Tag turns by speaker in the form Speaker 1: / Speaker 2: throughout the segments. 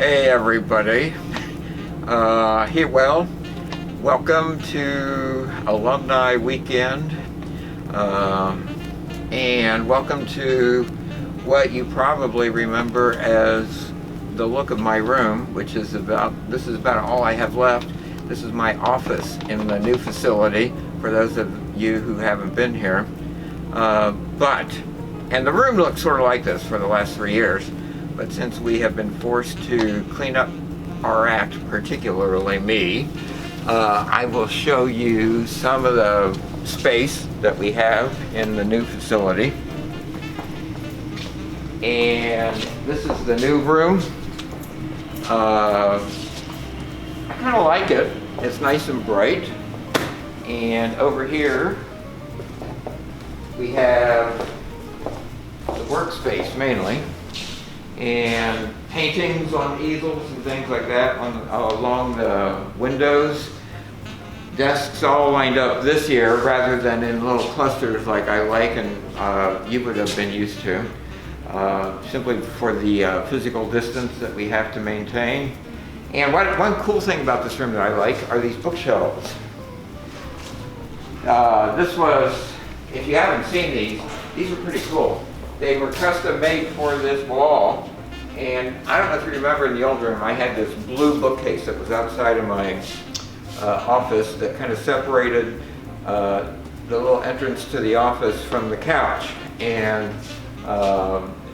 Speaker 1: Hey everybody, welcome to Alumni Weekend, and welcome to what you probably remember as the look of my room, which is this is about all I have left. This is my office in the new facility, for those of you who haven't been here. And the room looks sort of like this for the last 3 years. But since we have been forced to clean up our act, particularly me, I will show you some of the space that we have in the new facility. And this is the new room. I kind of like it. It's nice and bright. And over here, we have the workspace mainly, and paintings on easels and things like that along the windows. Desks all lined up this year rather than in little clusters like I like and you would have been used to, simply for the physical distance that we have to maintain. And one cool thing about this room that I like are these bookshelves. This was, if you haven't seen these are pretty cool. They were custom made for this wall, and I don't know if you remember in the old room, I had this blue bookcase that was outside of my office that kind of separated the little entrance to the office from the couch. And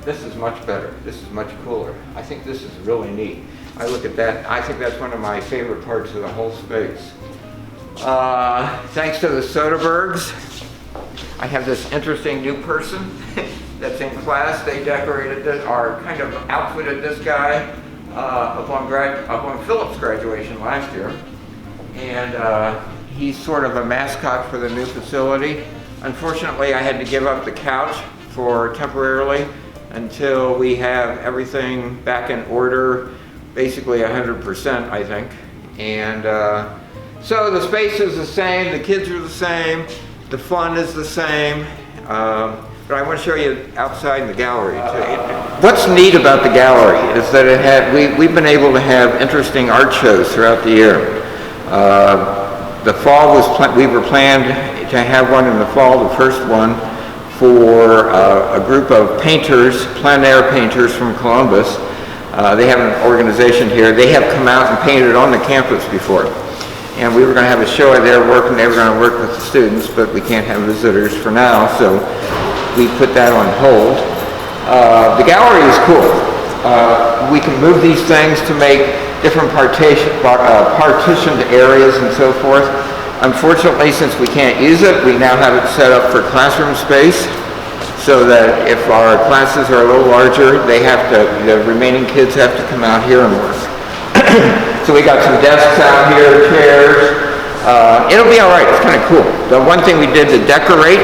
Speaker 1: this is much better. This is much cooler. I think this is really neat. I look at that, I think that's one of my favorite parts of the whole space. Thanks to the Soderberghs, I have this interesting new person that's in class. They decorated this, or kind of outfitted this guy upon Philip's graduation last year. And he's sort of a mascot for the new facility. Unfortunately, I had to give up the couch for temporarily until we have everything back in order, basically 100%, I think. And so the space is the same, the kids are the same, the fun is the same. But I want to show you outside in the gallery too. What's neat about the gallery is that we've been able to have interesting art shows throughout the year. The fall we were planned to have one in the fall, the first one, for a group of painters, plein air painters from Columbus. They have an organization here. They have come out and painted on the campus before. And we were going to have a show there working. They were going to work with the students, but we can't have visitors for now, so we put that on hold. The gallery is cool. We can move these things to make different partitioned areas and so forth. Unfortunately, since we can't use it, we now have it set up for classroom space, so that if our classes are a little larger, the remaining kids have to come out here and work. So we got some desks out here, chairs. It'll be all right. It's kind of cool. The one thing we did to decorate,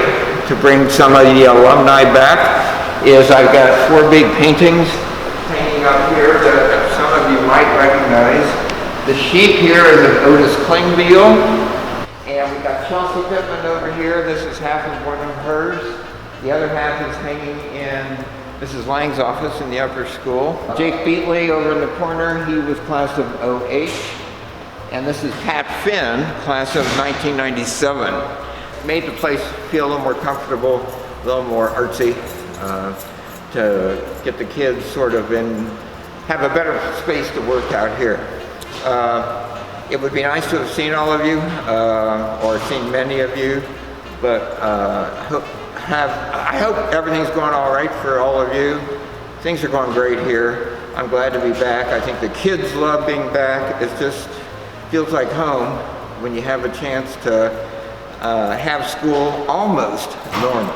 Speaker 1: to bring some of the alumni back, is I've got 4 big paintings hanging up here that some of you might recognize. The sheep here is an Otis Klingbeil, and we got Chelsea Pittman over here. This is half of one of hers. The other half is hanging in Mrs. Lang's office in the upper school. Jake Beatley over in the corner, he was class of 08. And this is Pat Finn, class of 1997. Made the place feel a little more comfortable, a little more artsy, to get the kids sort of have a better space to work out here. It would be nice to have seen all of you, or seen many of you, but I hope everything's going all right for all of you. Things are going great here. I'm glad to be back. I think the kids love being back. It just feels like home when you have a chance to have school almost normal.